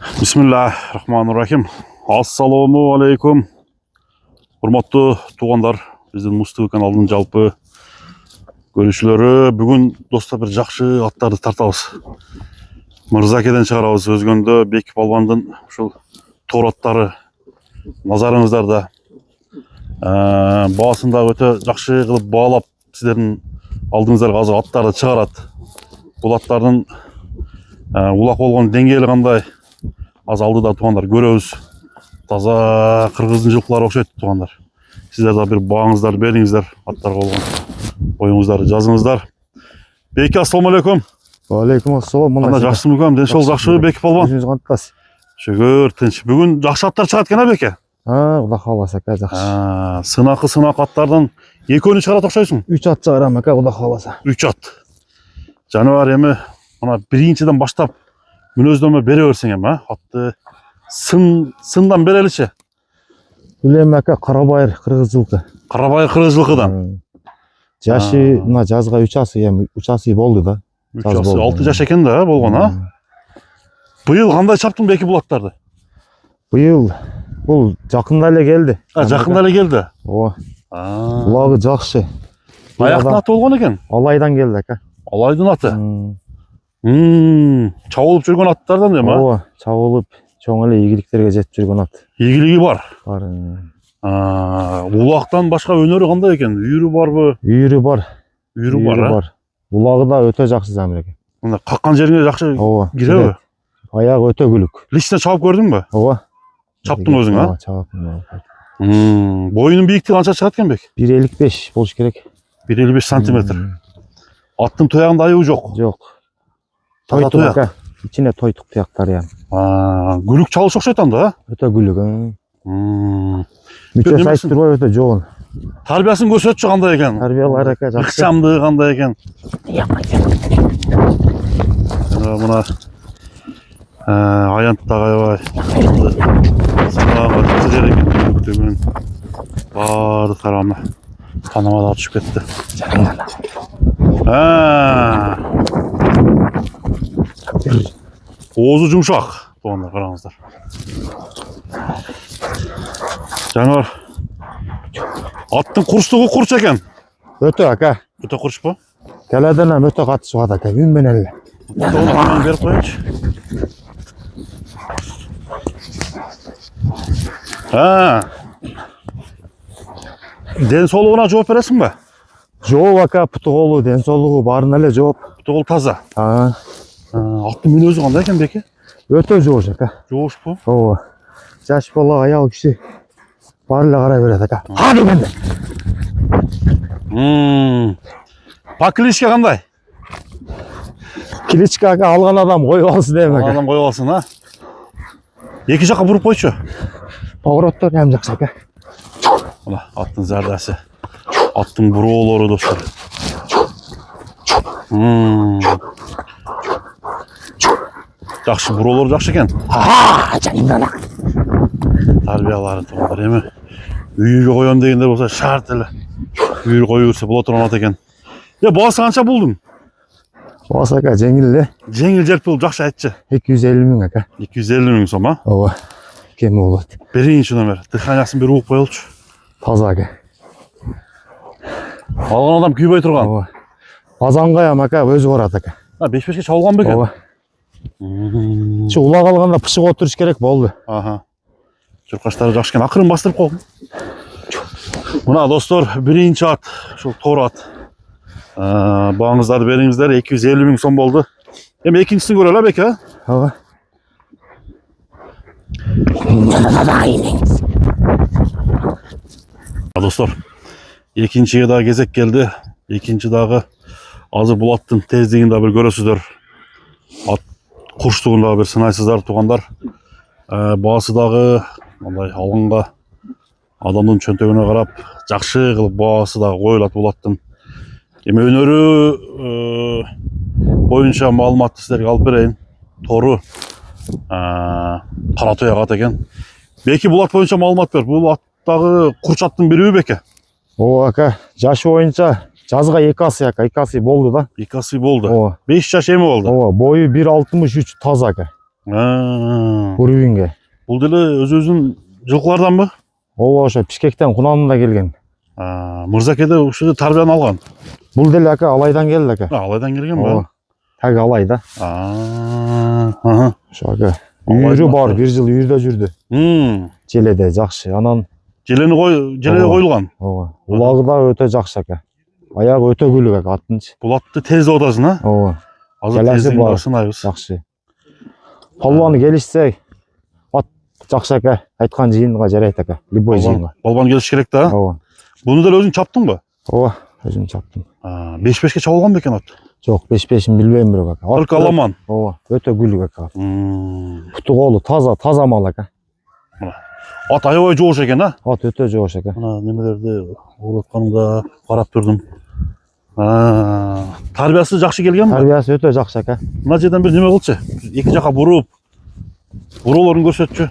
Bismillahirrahmanirrahim. Assalamu алейкум. Урматтуу туугандар, биздин Муз ТВ каналынын жалпы көрүүчүлөрү, бүгүн достор бир жакшы аттарды тартабыз. Мырзакеден чыгарабыз. Өзгөндө Беки Балбандын ушул тор аттары назарыңыздарда. Баасын да өтө жакшы кылып баалап сиздердин алдыңыздарга азыр аттарды чыгарат. Бул аттардын улак болгон деңгээли кандай? Az aldıda tuğanlar görüyoruz. Taza Kırgız'ın жылқылары okşaydı tuğanlar. Sizler de bir bağınızlar, berinizler, atlar olgan oyunuzları жазыңыздар. Beki assalamu alaikum. Алейкум ассалам. Ана жақсы мүкем, деншол жақсы Беки Балбан. Өзіңіз қанттас. Шүгір, тынч. Бүгін жақсы аттар шығат екен Беке? Құда қаласа ка жақсы. Сынақы аттардан екеуін шығарат оқшайсың? 3 ат шығарам ка, құда қаласа. 3 ат. Жануар емі, мына биринчиден баштап мүнөздөмө бере берсең эми, атты сындан береличи. Билем ака, Карабайыр кыргыз жылкы. Карабайыр кыргыз жылкыдан. Жашы мына жазга 3 асы эми 3 асы болду да. 6 жаш экен да болгон, а? Быйыл кандай чаптың Беки бул аттарды? Быйыл бул жакында эле келди. Жакында эле келди. Ооба. Булагы жакшы. Аяктын аты болгон экен. Алайдан келди ака. Алайдын аты. Чабылып жүргөн аттардан эми? Ооба, чабылып чоң эле ийгиликтерге жетип жүргөн ат. Ийгилиги бар. Бар. Улактан башка өнөрү кандай экен? Үйүрү барбы? Үйүрү бар. Үйүрү бар. Булагы да өтө жакшы замир экен. Мына каккан жериңе жакшы киреби? Аягы өтө күлүк. Лично чабып көрдүңбү? Ооба. Чаптың өзүң, а? Чабып. Боюнун бийиктиги канча чыгат экен Бек? 1.55 болуш керек. 1.55 сантиметр. Аттын туягында аюу жок? Жок. Тойтук ака. İçine toytuk tuyактар yani. Гүлүк чалыш окшойт анда, Өтө күлүк. Мүчөсү айтып турбайбы өтө жогон. Тарбиясын көрсөтчү кандай экен? Тарбиялары ака жакшы. Ыкчамдыгы кандай экен? Мына аянттагы аябай. Сынага жер экен бүгүн. Баары карамы. Танамада түшүп кетти. Оозу жумшак, тугандар, караңыздар. Жануар. Аттын курчтугу курч экен. Өтө ака. Өтө курчпу? Келеден ham өтө катыш чыгат ака, үн менен эле. Тону берип коеюнчу. Ден соолугуна жооп бересиңби? Жооп ака, путуголу, ден соолугу баарына эле жооп. Путугол таза. Аттын мүнөзү кандай экен Беки? Өтө жоош ака. Жоошпу? Ооба. Жаш бала, аял киши баары эле карай берет ака. Дегенде. По кличке кандай? Кличка ака алган адам коюп алсын дейм ака. Адам коюп алсын, а? Эки жакка буруп койчу. Повороттор hem жакшы ака. Мына аттын зардасы. Аттын буроолору достор. Жакшы буроолор жакшы экен. Жанымдан. Тарбиялары тугандар эми. Үйгө коём дегенде болсо шарт эле. Үйгө коюп берсе боло турган ат экен. Баасы канча булдуң? Баасы ака жеңил эле. Жеңил желпил, жакшы айтчы. 250 миң ака. 250 миң сом, а? Ооба. Кем болот. Биринчи номер. Дыханиясын бир угуп коелчу. Таза ака. Алган адам күйбөй турган. Ооба. Азанга ham ака өзү барат ака. 5-5ке чабылган бекен? Ооба. Şu улак алганда пышык отуруш керек болду. Журкаштары жакшы экен. Акырын бастырып койгун. Мына достор, биринчи ат, ушул тор ат. Бааңыздарды бериңиздер, 250 миң сом болду. Эми экинчисин көрөлү Беки, а? Ооба. Достор, экинчиге дагы кезек келди. Экинчи дагы азыр бул аттын тездигин да бир көрөсүздөр. Ат курчтугун дагы бир сынайсыздар тугандар. Баасы дагы мындай алганга адамдын чөнтөгүнө карап жакшы кылып баасы дагы коюлат бул аттын. Эми өнөрү боюнча маалыматты сиздерге алып берейин. Тору кара туяк ат экен. Беки бул ат боюнча маалымат бер. Бул аттагы курч аттын бириби Беки? Ооба ака, жашы боюнча жазга 2 асы ака, 2 асы болду да. 2 асы болду. Ооба. 5 жаш эми болду. Ооба, бою 1.63 таза ака. Уровеньге. Бул деле өзүбүздүн жылкыларданбы? Ооба ошо Бишкектен Кунанында келген. Мырзакеде ушул тарбияны алган. Бул деле ака Алайдан келди ака. Алайдан келген ба? Ооба. Таги Алайда. Ошо ака. Үйүрү бар, 1 жыл үйүрдө жүрдү. Желеде жакшы. Анан желеде коюлган. ооба. Улагы да өтө жакшы ака. Аягы өтө күлүк ака аттынчы. Бул атты тездеп атасың, а? Ооба. Азыр Келеси тездигин бар. сынайбыз. Жакшы. Палваны келишсе ат жакшы ака. Айткан жыйынга жарайт ака. Любой жыйынга. Балбан келиш керек да. Ооба. Буну деле өзүң чаптыңбы? Ооба, өзүм чаптым. 5-5ке чабылган бекен ат. Жок, 5-5-ин билбейм бирок ака. Только аламан. Ооба, өтө күлүк ака. Путу колу таза мал ака. Ат аябай жоош экен, а? Ат өтө жоош ака. Мына немелерди уратканымда карап турдум. Тарбиясы жакшы келгенби? Тарбиясы өтө жакшы ака. Мына жерден бир неме кылчы. Эки жака буруп, буроолорун көрсөтчү.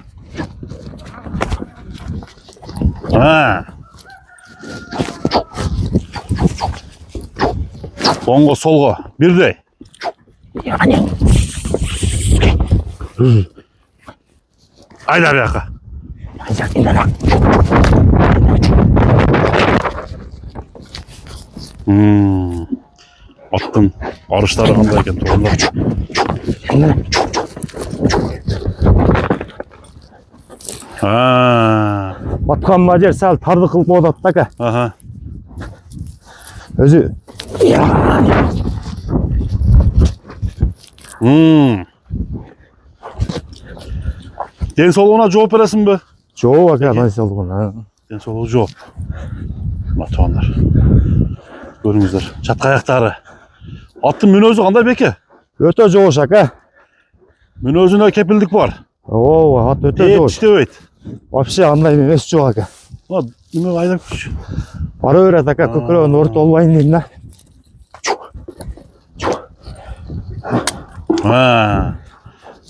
Оңго солго бирдей. Айда бияка. Аттын арыштары кандай экен туугандар. Аткан мажер сал тарды кылып атат да ака. Өзү Ден соолугуна жооп бересиңби? жоо ака, ден соолугуна. Ден соолугу жооп. Мына туугандар. Көрүңүздөр, чатка аяктары. Аттын мүнөзү кандай беке? Өтө жоош ака. Мүнөзүнө кепилдик бар. Ооба, ат өтө жоош. Иштебейт. Вообще андай эмес жок ака. Неме айдап күч. Бара берет ака, көкүрөгүн ортолбайын дейм да.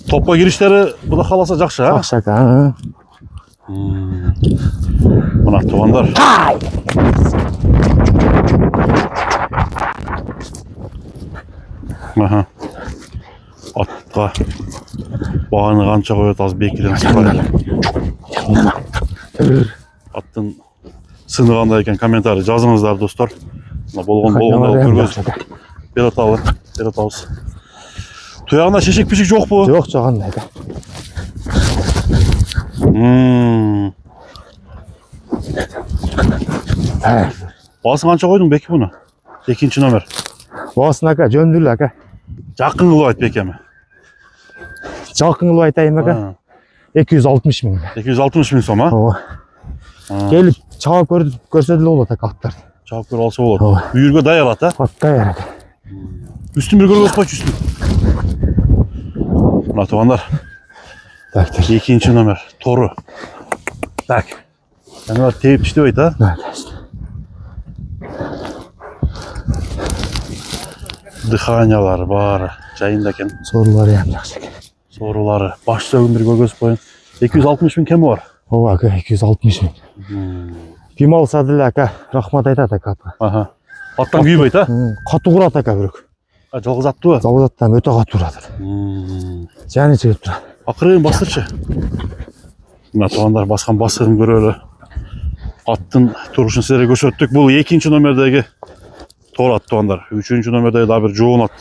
Топко кириштери Кудай кааласа жакшы, а? Жакшы ака. Мына туугандар. Атка баганы канча коет, азыр бекиден сыпайы. Аттын сыны кандай экен комментарий жазыңыздар достор. Мына болгондо көргөз. Бератабыз. Туягында шешек-пешек жокпу? Жок, андай ака. Баасын канча койдуң беки буну? 2-нчи номер. Баасын ака, жөндү эле ака. Жакын кылып айт бекеми. Жакын кылып айтайын ака. 260 миң. 260 миң сом, а? Ооба. Келип чабып көрсө деле болот ака аттарды. Чабып көрүп алса болот. Үйүргө даяр ат, а? Даяр ака. Үстүн бир көргөз койчу үстүн. Мына туугандар. Так, 2-нчи номер, тору. Так. Жаныбар тээп иштебейт, а? Дыханиялары баары жайында экен. Соорулары ham жакшы экен. Соорулары, баш сөгүн бир көргөзүп коюн. 260 миң кеми бар? Ооба ака, 260 миң. Ким алса деле ака, рахмат айтат ака. Аттан күйбөйт, а? Катуу урат ака бирок. Жалгыз аттыбы? Жалгыз аттан өтө катуу урат. Жаны чыгып турат. Акырын бастырчы. Мына туугандар баскан басырын көрөлү. Аттын турушун силерге көрсөттүк. Бул 2-нчи номердеги тор ат туугандар. 3-нчи номердеги да бир жоон ат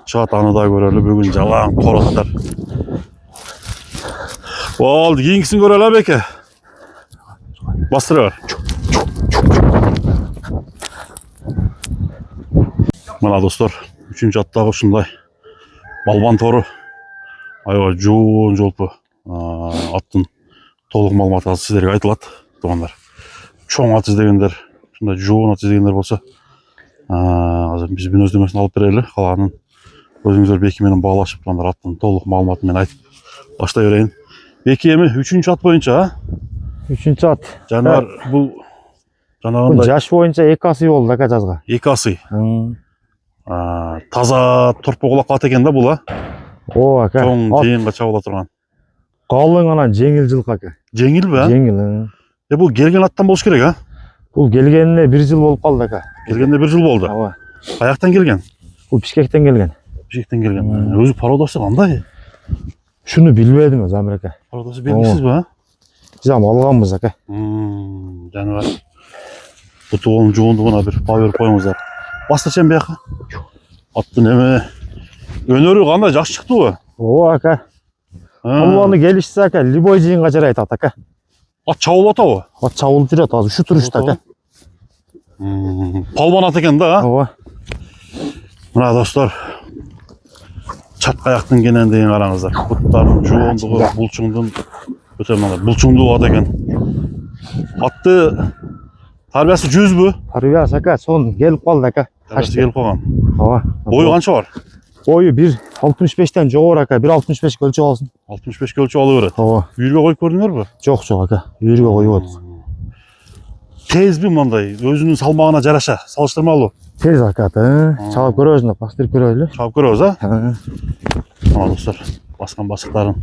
чыгат, аны да көрөлү. Бүгүн жалаң тор аттар. Болду, кийинкисин көрөлү беке. Бастыра бер. Мына достор, 3-нчү аттагы ушундай балбан тору. Аябай жоон жолпу аттын толук маалыматы азыр силерге айтылат туугандар. Чоң ат издегендер, ушундай жоон ат издегендер болсо, азыр биз мүнөздөмөсүн алып берели. Калганын өзүңүздөр Беки менен баалашып туугандар аттын толук маалыматын мен айтып баштай берейин. Беки эми 3-нчү ат боюнча, а? 3-нчү ат. Жаныбар бул жанагындай жаш боюнча 2 асый болду ака жазга. 2 асый. Таза торпо кулак ат экен да бул, а? Ооба ака. Чоң жыйынга чабыла турган. Калың анан жеңил жылкы ака. Жеңилби, а? Жеңил. Бул келген аттан болуш керек, а? Бул келгенине 1 жыл болуп калды ака. Келгенде 1 жыл болду. Ооба. Каяктан келген? Бул Бишкектен келген. Бишкектен келген. Өзү породасы кандай? Şunu bilmedim öz Amir aka. Aradası belgisiz mi ha? Biz ama alganбыз aka. Жаныбар. Буты болуп жугундугуна бир па берип коюңуздар. Бастырчам бияка. Аттын эме өнөрү кандай жакшы чыктыбы? Ооба aka. Палуаны келишсе aka, любой жыйынга жарайт ат aka. Ат чабылып атабы? Ат чабылып жүрөт азыр ушу турушта aka. Палбан ат экен да, а? Ооба. Мына достор, чаткаяктын кенендигин караңыздар. Буттардын жуундугу, булчуңдун өтө мына булчуңдуу ат экен. Атты тарбиясы 100бү? Тарбиясы aka, сон келип калды aka. Тарбиясы келип калган. Ооба. Бою канча бар? Бою 1.65тен жогору aka, 1.65 көлчөп алсын. 65 көлчөп алып берет. Ооба. Үйүргө коюп көрдүңөрбү? Жок aka, үйүргө коюп атат. Тезби мындай, өзүнүн салмагына жараша, салыштырмалуу. Тез aka, чалып көрөбүз, бастырып көрөлү. Чалып көрөбүз, а? Ha. Достор, баскан басыктарын.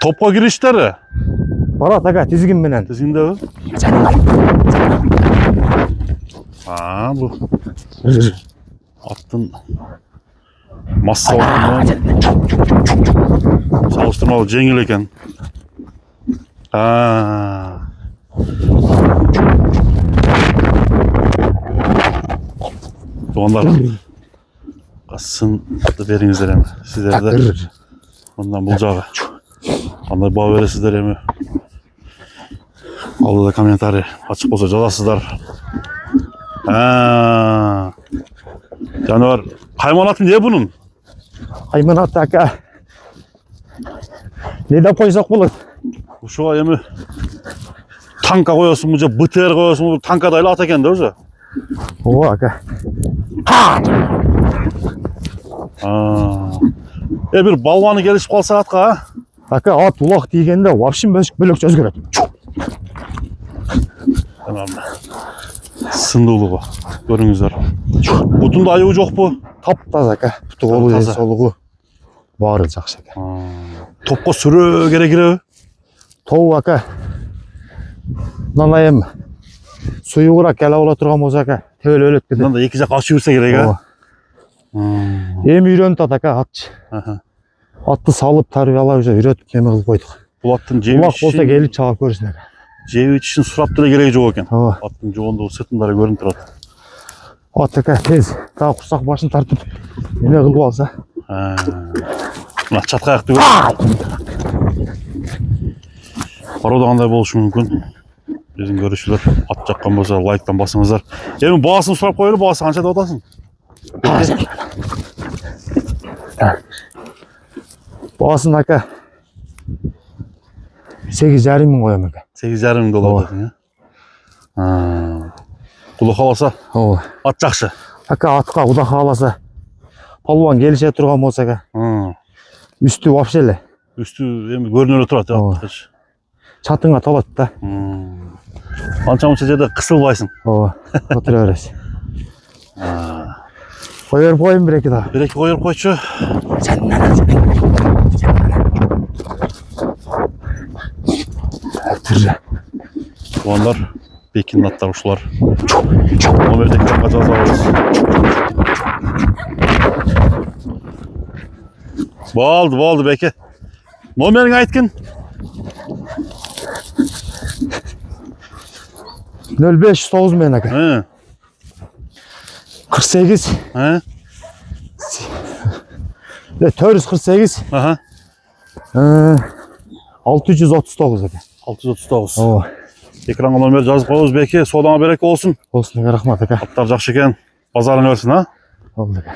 Топко кириштери? Барат aka, тизгин менен. Тизгиндеби? Бу аттын массалыгы салыштырмалуу жеңил экен. Тугандар, сынды бериңиздер эми. Сиздерде мындан бул жагы кандай баа бересиздер эми? Алдыда комментарий ачык болсо жазасыздар. Жаныбар, кайман аты эмне бунун? Кайман аты aka. Не деп койсок болот? Ушуга эми танка коесуңбу же БТР коесуңбу? Танкада эле ат экен да уже. Ооба aka. Бир балбаны келишип калса атка, а? Aka, ат улак тийгенде вообще бөлөкчө өзгөрөт. Сындуулугу көрүңүздөр. Бутунда айыбы жокпу? Таптаза aka. Буту колу денсаулыгу баары жакшы aka. Топко сүрөө керек киреби? Тоо aka. Мындай эми суюгураак келе ала турган болсо aka, тебел өлөт кетет. Мында эки жакка ачып жүрсө керек, а? Эми үйрөнүп атат aka атчы. Атты салып тарбиялап уже үйрөтүп неме кылып койдук. Бул аттын Улак болсо келип чалып көрсүн aka. жеби ичишин сурап деле кереги жок экен. Ооба. Аттын жогондугу сыртындары көрүнүп турат. Ат aka тез, дагы курсак башын тартып неме кылып алса. Мына чаткаякты көрүп. Бароодо кандай болушу мүмкүн? Биздин көрүүчүлөр ат жаккан болсо лайктан басыңыздар. Эми баасын сурап коелу, баасы канча деп атасың? Баасын aka 8,5 мың коем aka. 8,5 мың доллар дедиң, а? Кудай кааласа, Ооба. ат жакшы. Aka атка кудай кааласа палуан келише турган болсо aka. Үстү вообще эле. Үстү эми көрүнө эле турат, Ооба. а? Чатыңга толот да. Анча мынча жерде кысылбайсың. Ооба. Отура бересиң. Кой берип коеюн бир эки да. Бир эки коюп койчу. Тугандар, Бекин аттар ушулар. Номерди экранга жазып алабыз. Болду Беке. Номериңи айткын. 0509 менен aka. 48 448 639 aka. 639. Ооба. Экранга номер жазып коебуз Беке. Содаңа береке болсун. Болсун aka, рахмат aka. Аттар жакшы экен. Базарың өрсүн, а? Болду aka.